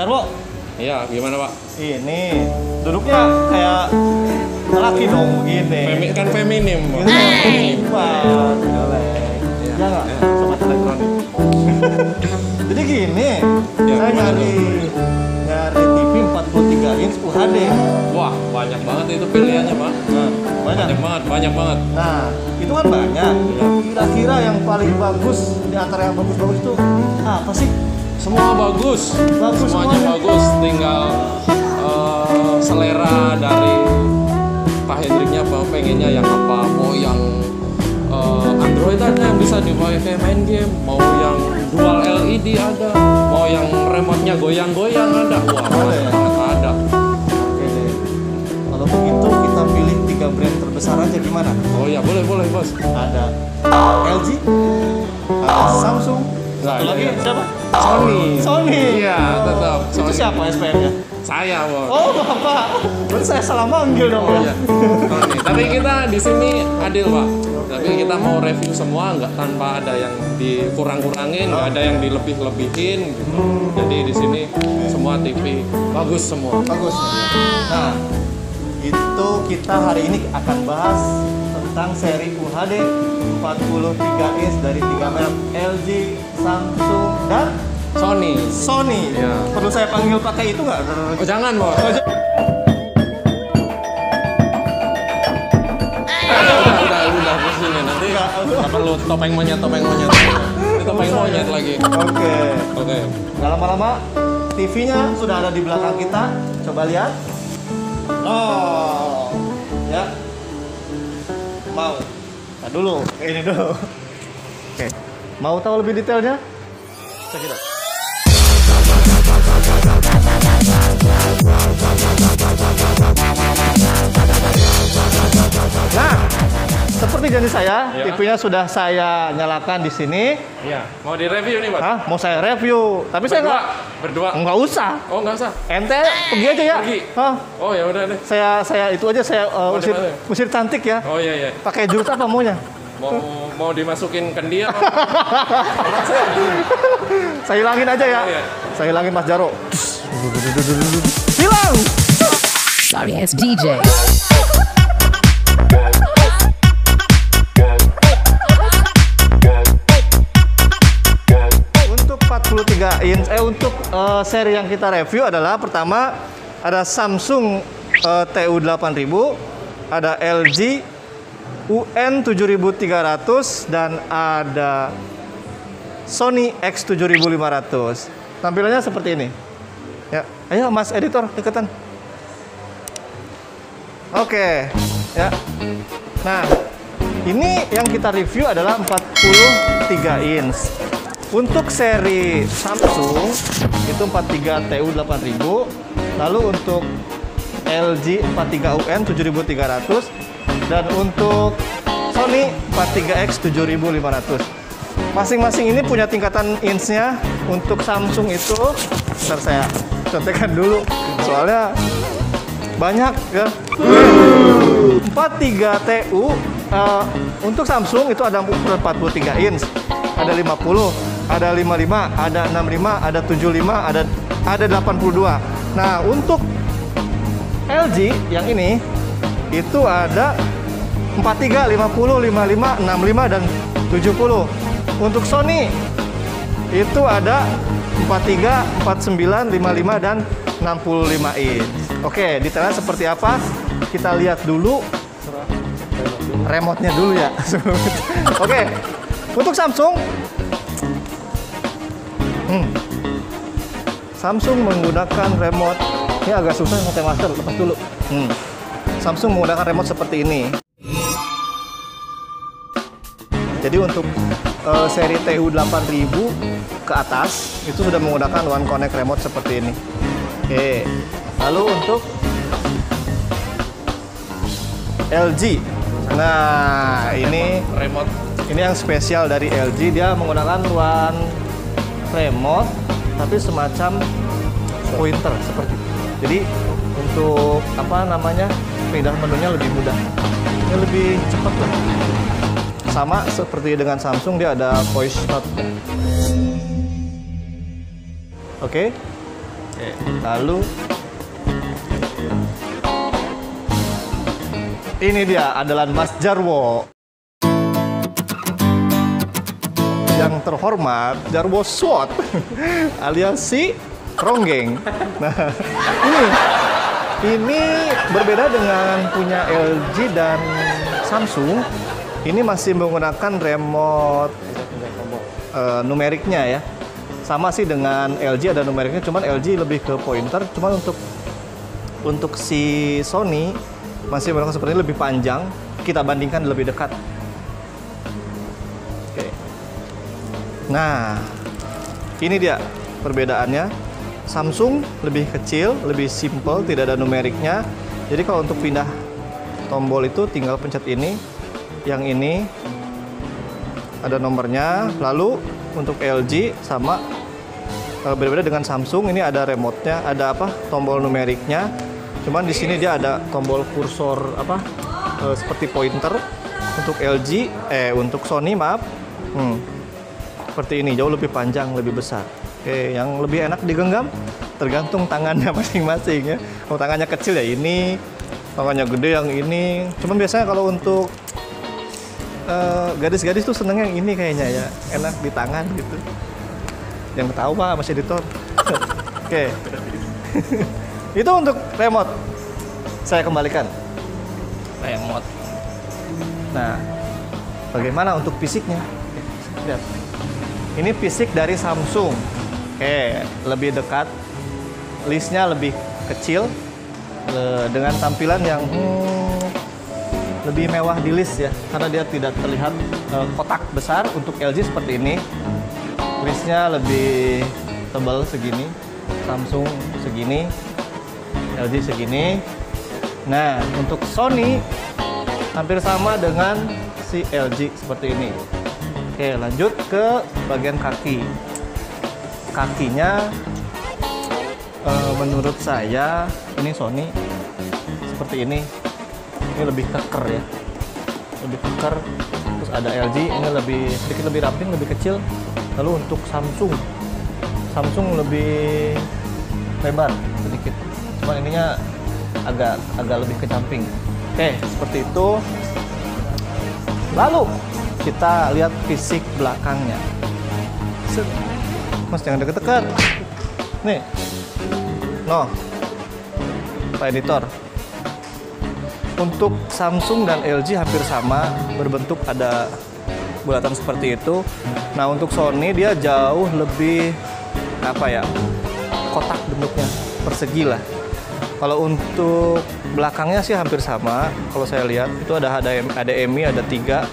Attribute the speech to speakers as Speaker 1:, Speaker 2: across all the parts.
Speaker 1: Jarwo.
Speaker 2: Iya, gimana Pak?
Speaker 1: Ini duduknya kayak laki dong begini.
Speaker 2: Kan feminim.
Speaker 1: Wah, jelek. Ya nggak? Sobat elektronik. Jadi gini,
Speaker 2: Ya,
Speaker 1: saya
Speaker 2: gimana
Speaker 1: nyari TV 43 inch UHD.
Speaker 2: Wah, banyak banget itu pilihannya Pak.
Speaker 1: Nah,
Speaker 2: Banyak banget.
Speaker 1: Nah, itu kan banyak. Kira-kira yang paling bagus di antara yang bagus-bagus itu apa sih?
Speaker 2: Semua bagus. Semuanya
Speaker 1: semuanya.
Speaker 2: bagus. Tinggal selera dari Pak Hendriknya pengennya yang apa. Mau yang Android ada yang bisa dipakai main game. Mau yang dual LED ada. Mau yang remote-nya goyang-goyang ada. Wah, banyak banget ada.
Speaker 1: Oke deh. Kalau begitu kita pilih 3 brand terbesar aja gimana?
Speaker 2: Oh ya, boleh Bos.
Speaker 1: Ada LG, ada Samsung, satu lagi siapa? Sony.
Speaker 2: Iya, tetap.
Speaker 1: Itu siapa SPM-nya?
Speaker 2: Saya, Bos.
Speaker 1: Oh, Bapak. Berarti saya salah manggil dong ya.
Speaker 2: Iya. Sony. Tapi kita di sini adil, Pak. Tapi kita mau review semua, nggak tanpa ada yang dikurang-kurangin, nggak ada yang dilebih-lebihin. Gitu. Jadi di sini semua TV bagus semua.
Speaker 1: Bagus. Nah, itu kita hari ini akan bahas tentang seri UHD 43 inch dari 3 merek LG, Samsung, dan Sony.
Speaker 2: Ya.
Speaker 1: Perlu saya panggil pakai itu nggak?
Speaker 2: Oh jangan, Bos. Udah pusingin nanti. Nggak perlu topeng monyet. Ini topeng monyet lagi.
Speaker 1: Oke. Nggak lama-lama, TV-nya sudah ada di belakang kita. Coba lihat. Oh, ya. Mau. Nah dulu, ini dulu. Oke. Mau tahu lebih detailnya? Cek it out. Nah, seperti janji saya,
Speaker 2: Ya.
Speaker 1: TV-nya sudah saya nyalakan di sini.
Speaker 2: Iya. Mau direview nih, Bos?
Speaker 1: Hah? Mau saya review, tapi saya
Speaker 2: Berdua.
Speaker 1: nggak usah.
Speaker 2: Oh, nggak usah.
Speaker 1: Ente pergi aja ya.
Speaker 2: Pergi.
Speaker 1: Hah?
Speaker 2: Oh, ya udah deh.
Speaker 1: Saya itu aja saya usir cantik ya.
Speaker 2: Oh iya.
Speaker 1: Pakai jurus apa maunya?
Speaker 2: Mau dimasukin ke dia.
Speaker 1: Saya hilangin aja ya.
Speaker 2: Iya.
Speaker 1: Saya hilangin Mas Jaro. Hilang.
Speaker 3: Sorry, it's DJ.
Speaker 1: Untuk 43 inch, untuk seri yang kita review adalah pertama ada Samsung TU8000, ada LG UN 7300 dan ada Sony X7500. Tampilannya seperti ini. Ya, ayo Mas editor deketan. Oke, ya. Nah, ini yang kita review adalah 43 inch. Untuk seri Samsung itu 43 TU8000, lalu untuk LG 43 UN 7300 dan untuk Sony 43X 7500. Masing-masing ini punya tingkatan inch-nya. Untuk Samsung itu, bentar saya contekan dulu soalnya banyak ya. 43 TU untuk Samsung itu ada 43 inch, ada 50, ada 55, ada 65, ada 75, ada 82. Nah, untuk LG yang ini itu ada 43, 50, 55, 65 dan 70. Untuk Sony itu ada 43, 49, 55 dan 65 inch. Oke, detailnya seperti apa? Kita lihat dulu remote-nya dulu ya. Oke. Untuk Samsung Samsung menggunakan remote. Ini agak susah pakai masker, lepas dulu. Samsung menggunakan remote seperti ini. Jadi untuk seri TU8000 ke atas itu sudah menggunakan One Connect remote seperti ini. Oke. Lalu untuk LG. Nah, ini
Speaker 2: Remote.
Speaker 1: ini yang spesial dari LG, dia menggunakan One remote tapi semacam pointer seperti itu. Jadi untuk apa namanya, pindah menunya lebih mudah. Ini lebih cepat lah. Sama seperti dengan Samsung, dia ada voice note. Oke. Oke, lalu ini dia andalan Mas Jarwo. Yang terhormat Jarwo SWOT alias si Ronggeng. Nah, ini berbeda dengan punya LG dan Samsung. Ini masih menggunakan remote numeriknya ya. Sama sih dengan LG ada numeriknya, cuman LG lebih ke pointer. Cuman untuk si Sony masih menggunakan seperti ini, lebih panjang. Kita bandingkan lebih dekat. Oke. Nah, ini dia perbedaannya. Samsung lebih kecil, lebih simple, tidak ada numeriknya. Jadi kalau untuk pindah tombol itu tinggal pencet ini. Yang ini ada nomornya. Lalu untuk LG sama berbeda dengan Samsung, ini ada remote-nya, ada tombol numeriknya. Cuman di sini dia ada tombol kursor seperti pointer. Untuk LG untuk Sony maaf. Seperti ini, jauh lebih panjang, lebih besar. Oke, yang lebih enak digenggam tergantung tangannya masing-masing ya. Kalau tangannya kecil ya ini, tangannya gede yang ini. Cuman biasanya kalau untuk gadis-gadis tuh seneng yang ini kayaknya ya, enak di tangan gitu. Yang tahu Pak Mas Editor. Oke. Itu untuk remote. Saya kembalikan. Remote. Nah, bagaimana untuk fisiknya? Lihat. Ini fisik dari Samsung. Lebih dekat. Listnya lebih kecil dengan tampilan yang lebih mewah di list ya, karena dia tidak terlihat kotak besar. Untuk LG seperti ini, listnya lebih tebal segini, Samsung segini, LG segini. Nah, untuk Sony hampir sama dengan si LG seperti ini. Oke, lanjut ke bagian kaki. Kakinya menurut saya ini Sony seperti ini. Ini lebih keker ya, lebih keker. Terus ada LG, ini sedikit lebih ramping, lebih kecil. Lalu untuk Samsung lebih lebar sedikit, cuman ininya agak lebih kecamping. Oke, seperti itu. Lalu kita lihat fisik belakangnya. Mas jangan deket-deket. Nih, Pak Editor. Untuk Samsung dan LG hampir sama, berbentuk ada bulatan seperti itu. Nah, untuk Sony dia jauh lebih kotak bentuknya, persegi lah. Kalau untuk belakangnya sih hampir sama. Kalau saya lihat itu ada HDMI ada 3.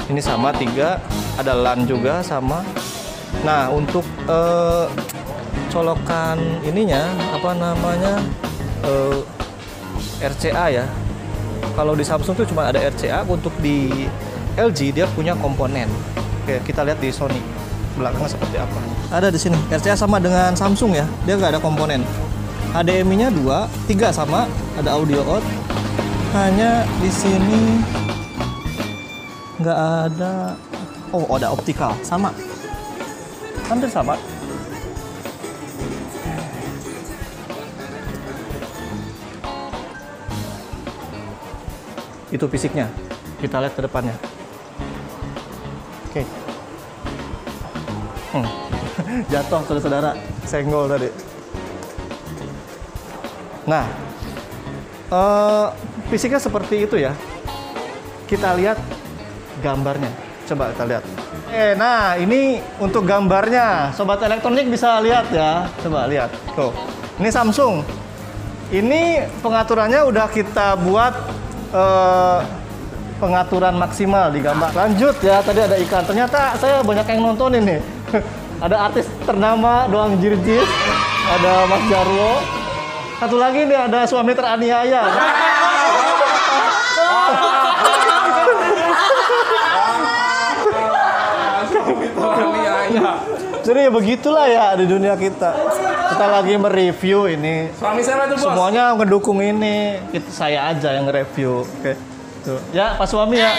Speaker 1: Ini sama 3, ada LAN juga sama. Nah, untuk colokan ininya RCA ya. Kalau di Samsung tuh cuma ada RCA, untuk di LG dia punya komponen. Oke, kita lihat di Sony belakangnya seperti apa. Ada di sini RCA sama dengan Samsung ya, dia nggak ada komponen. HDMI-nya 2, 3 sama, ada audio out. Hanya di sini nggak ada. Oh, ada optical sama, hampir sama. Itu fisiknya. Kita lihat ke depannya. Oke. Jatuh saudara-saudara, senggol tadi. Nah, fisiknya seperti itu ya. Kita lihat gambarnya. Coba kita lihat. Nah ini untuk gambarnya. Sobat elektronik bisa lihat ya. Coba lihat. Tuh. Ini Samsung. Ini pengaturannya udah kita buat pengaturan maksimal di gambar. Lanjut ya, tadi ada iklan. Ternyata saya banyak yang nontonin nih. Ada artis ternama Doang Jirjis, ada Mas Jarwo. Satu lagi nih ada suami teraniaya. Jadi ya begitulah ya di dunia kita. Kita lagi mereview ini.
Speaker 2: Suami saya itu, Bos.
Speaker 1: Semuanya ngedukung ini. Saya aja yang nge-review. Oke. Tuh. Ya, Pak Suami ya.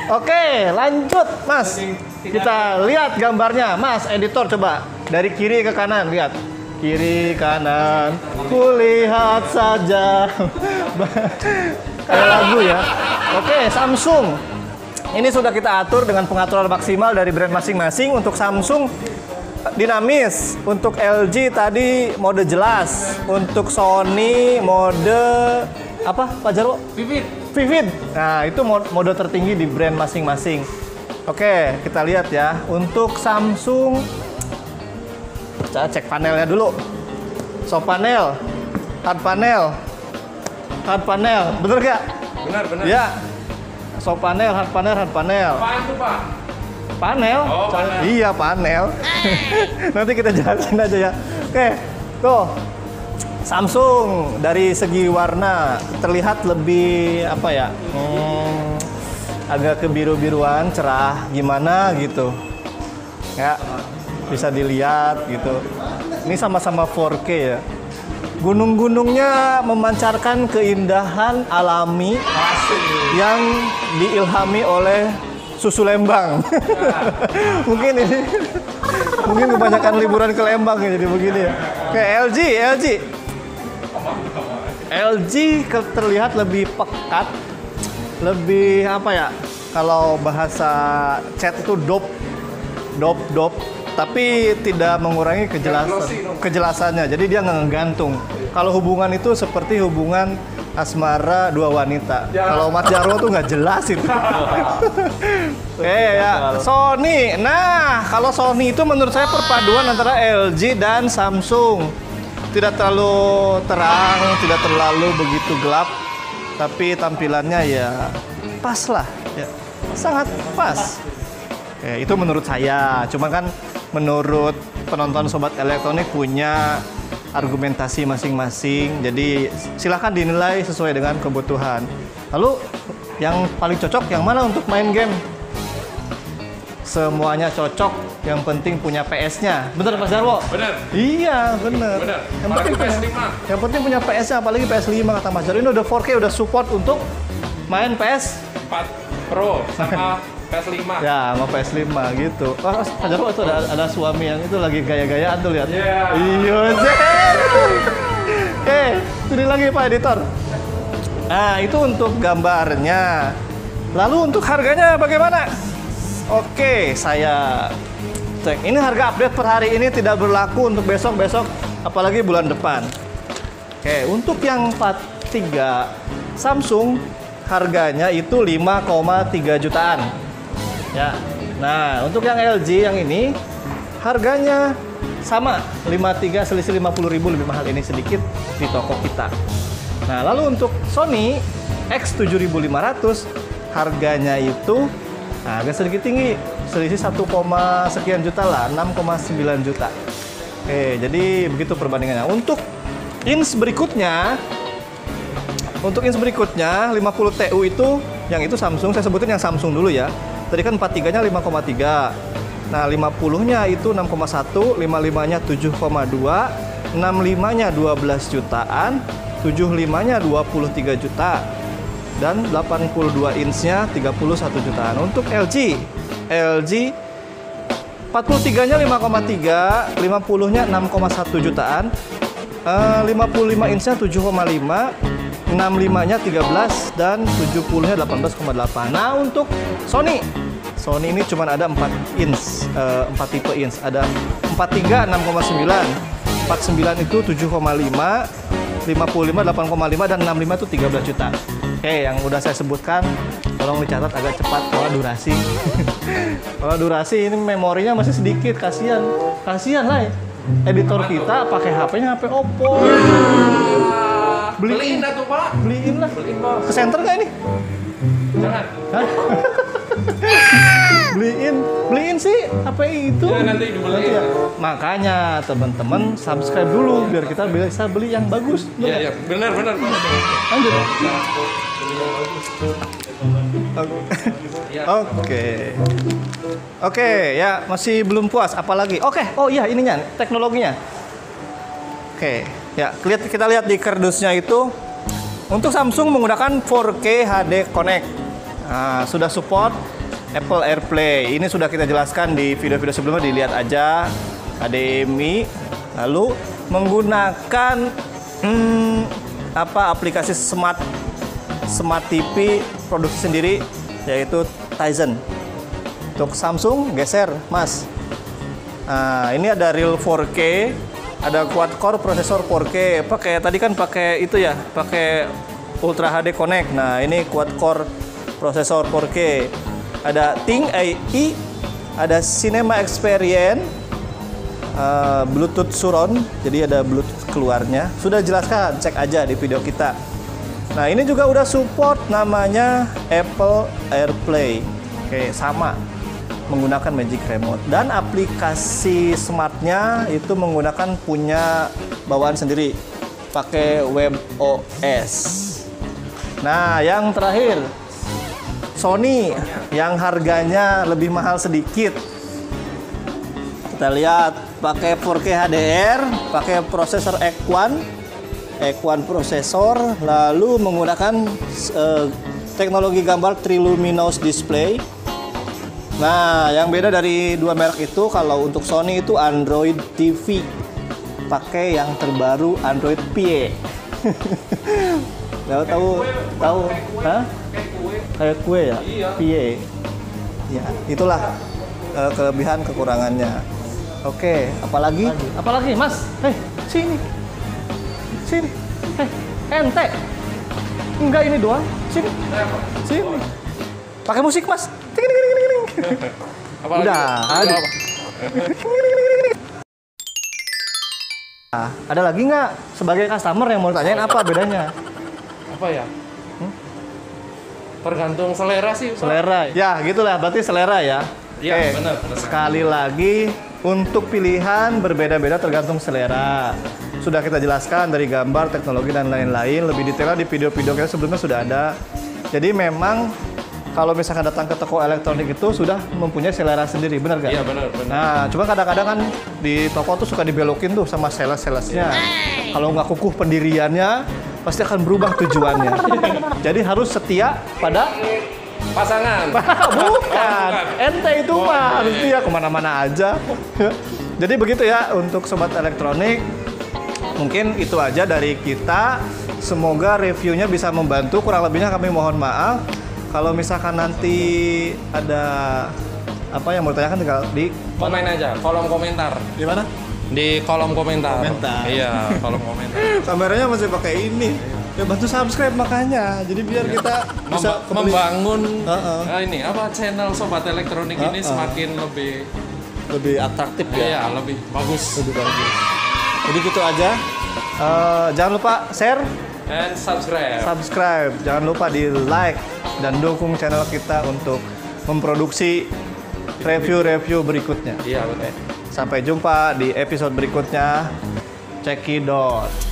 Speaker 1: Oke, lanjut, Mas. Kita lihat gambarnya. Mas, editor coba. Dari kiri ke kanan, lihat. Kiri kanan, kulihat saja. Kayak lagu ya. Oke, Samsung. Ini sudah kita atur dengan pengaturan maksimal dari brand masing-masing. Untuk Samsung dinamis, untuk LG tadi mode jelas, untuk Sony mode apa Pak Jarwo? Vivid. Nah, itu mode tertinggi di brand masing-masing. Oke, kita lihat ya. Untuk Samsung, kita cek panelnya dulu. Soft panel, hard panel, bener gak?
Speaker 2: Benar.
Speaker 1: Ya. Soft panel, hard panel.
Speaker 2: Apaan tuh, Pak?
Speaker 1: Panel?
Speaker 2: Oh, panel.
Speaker 1: Iya, panel. Nanti kita jelasin aja ya. Oke, tuh. Samsung dari segi warna terlihat lebih apa ya? Agak kebiru-biruan, cerah gimana gitu. Ya, bisa dilihat gitu. Ini sama-sama 4K ya. Gunung-gunungnya memancarkan keindahan alami yang diilhami oleh susu Lembang. Mungkin kebanyakan liburan ke Lembang ya, jadi begini ya. Oke, LG terlihat lebih pekat, lebih apa ya? Kalau bahasa chat itu dop, tapi tidak mengurangi kejelasannya. Jadi dia nggak ngegantung. Kalau hubungan itu seperti hubungan asmara dua wanita. Kalau Mas Jarwo tuh nggak jelas itu. Ya. Sony. Nah, kalau Sony itu menurut saya perpaduan antara LG dan Samsung. Tidak terlalu terang, tidak terlalu begitu gelap, tapi tampilannya ya pas lah, ya. Sangat pas. Itu menurut saya. Cuma kan menurut penonton Sobat Elektronik punya argumentasi masing-masing. Jadi silahkan dinilai sesuai dengan kebutuhan. Lalu yang paling cocok yang mana untuk main game? Semuanya cocok, yang penting punya PS-nya. Bener Mas Jarwo?
Speaker 2: Bener.
Speaker 1: Iya, bener. Yang penting punya PS-nya, apalagi PS5 kata Mas Jarwo. Ini udah 4K, udah support untuk main PS4
Speaker 2: Pro sama PS5.
Speaker 1: Ya, sama PS5 gitu. Mas Jarwo itu ada suami yang itu lagi gaya-gayaan tuh, lihat. Iya, ini lagi Pak Editor. Nah, itu untuk gambarnya. Lalu untuk harganya bagaimana? Oke, saya cek. Ini harga update per hari ini tidak berlaku untuk besok-besok, apalagi bulan depan. Oke, untuk yang 43 Samsung harganya itu 5,3 jutaan. Ya. Nah, untuk yang LG yang ini harganya sama 53, selisih 50.000 lebih mahal ini sedikit di toko kita. Nah, lalu untuk Sony X7500 harganya itu agak sedikit tinggi, selisih 1, sekian juta lah, 6,9 juta. Oke, jadi begitu perbandingannya. Untuk ins berikutnya 50 TU itu, yang itu Samsung, saya sebutin yang Samsung dulu ya. Tadi kan 43-nya 5,3. Nah, 50-nya itu 6,1, 55-nya 7,2, 65-nya 12 jutaan, 75-nya 23 juta. Dan 82 inch-nya 31 jutaan. Untuk LG 43-nya 5,3, 50-nya 6,1 jutaan, 55 inch-nya 7,5, 65-nya 13, dan 70-nya 18,8. Nah, untuk Sony ini cuma ada 4 tipe inch. Ada 43 6,9, 49 itu 7,5, 55 8,5, dan 65 itu 13 juta. Oke, yang udah saya sebutkan tolong dicatat agak cepat soal durasi. Kalau durasi ini memorinya masih sedikit, kasihan lah ya. Editor kita pakai HP-nya HP Oppo.
Speaker 2: Beliin dah tuh, Pak.
Speaker 1: Beliin lah.
Speaker 2: Beliin, Bos.
Speaker 1: Ke center nggak ini?
Speaker 2: Jangan.
Speaker 1: Hah? beliin sih HP itu.
Speaker 2: Ya, nanti dibeliin.
Speaker 1: Ya. Makanya teman-teman subscribe dulu biar kita bisa beli yang bagus.
Speaker 2: Iya, benar, Pak.
Speaker 1: Lanjut.
Speaker 2: Iya.
Speaker 1: Oke, ya masih belum puas. Apalagi? Oke, oh iya ininya, teknologinya. Oke, ya kita lihat di kardusnya itu. Untuk Samsung menggunakan 4K HD Connect. Nah, sudah support Apple AirPlay. Ini sudah kita jelaskan di video-video sebelumnya, dilihat aja. HDMI, lalu menggunakan aplikasi smart TV produksi sendiri yaitu Tizen. Untuk Samsung geser, Mas. Nah, ini ada real 4K, ada quad core prosesor 4K. Tadi kan pakai itu ya, pakai Ultra HD Connect. Nah, ini quad core prosesor 4K. Ada Ting AI, ada Cinema Experience, Bluetooth surround, jadi ada Bluetooth keluarnya. Sudah jelaskan, cek aja di video kita. Nah, ini juga udah support namanya Apple AirPlay. Oke, sama menggunakan Magic Remote, dan aplikasi smartnya itu menggunakan punya bawaan sendiri, pakai WebOS. Nah, yang terakhir Sony yang harganya lebih mahal sedikit. Kita lihat pakai 4K HDR, pakai prosesor X1 prosesor, lalu menggunakan teknologi gambar Triluminous Display. Nah, yang beda dari dua merek itu, kalau untuk Sony itu Android TV, pakai yang terbaru Android Pie. tahu? Hah? Kayak kue ya?
Speaker 2: Iya.
Speaker 1: Pie. Ya, itulah kelebihan kekurangannya. Oke, apalagi? Apalagi, Mas? Sini. Ente. Enggak, ini doang. Sini. Pakai musik, Mas.
Speaker 2: Apalagi?
Speaker 1: Udah, ada. Ada lagi nggak sebagai customer yang mau tanyain apa bedanya?
Speaker 2: Apa ya? Tergantung selera sih, Pak.
Speaker 1: Selera. Ya, gitulah. Berarti selera ya.
Speaker 2: Iya,
Speaker 1: Oke.
Speaker 2: benar.
Speaker 1: Sekali lagi, untuk pilihan berbeda-beda tergantung selera. Sudah kita jelaskan dari gambar, teknologi, dan lain-lain. Lebih detailnya di video-video kita sebelumnya sudah ada. Jadi memang kalau misalkan datang ke toko elektronik itu sudah mempunyai selera sendiri, benar gak?
Speaker 2: Iya, benar.
Speaker 1: Nah, cuma kadang-kadang kan di toko tuh suka dibelokin tuh sama salesnya. Kalau nggak kukuh pendiriannya, pasti akan berubah tujuannya. Jadi harus setia pada
Speaker 2: Pasangan.
Speaker 1: bukan. Ente itu mah harus setia kemana-mana aja. Jadi begitu ya untuk sobat elektronik. Mungkin itu aja dari kita. Semoga reviewnya bisa membantu. Kurang lebihnya kami mohon maaf. Kalau misalkan nanti ada apa yang mau ditanyakan tinggal di
Speaker 2: Komen aja, kolom komentar.
Speaker 1: di mana?
Speaker 2: Di kolom komentar.
Speaker 1: Komentar.
Speaker 2: Iya, kolom komentar.
Speaker 1: Kameranya masih pakai ini. Ya bantu subscribe makanya. Jadi biar kita bisa kembali
Speaker 2: Membangun
Speaker 1: ini
Speaker 2: channel Sobat Elektronik ini semakin lebih
Speaker 1: lebih atraktif ya.
Speaker 2: iya, lebih bagus.
Speaker 1: Lebih bagus. Jadi gitu aja. Jangan lupa share,
Speaker 2: And
Speaker 1: subscribe. Jangan lupa di like dan dukung channel kita untuk memproduksi review-review berikutnya.
Speaker 2: Iya, betul.
Speaker 1: Sampai jumpa di episode berikutnya. Cekidot.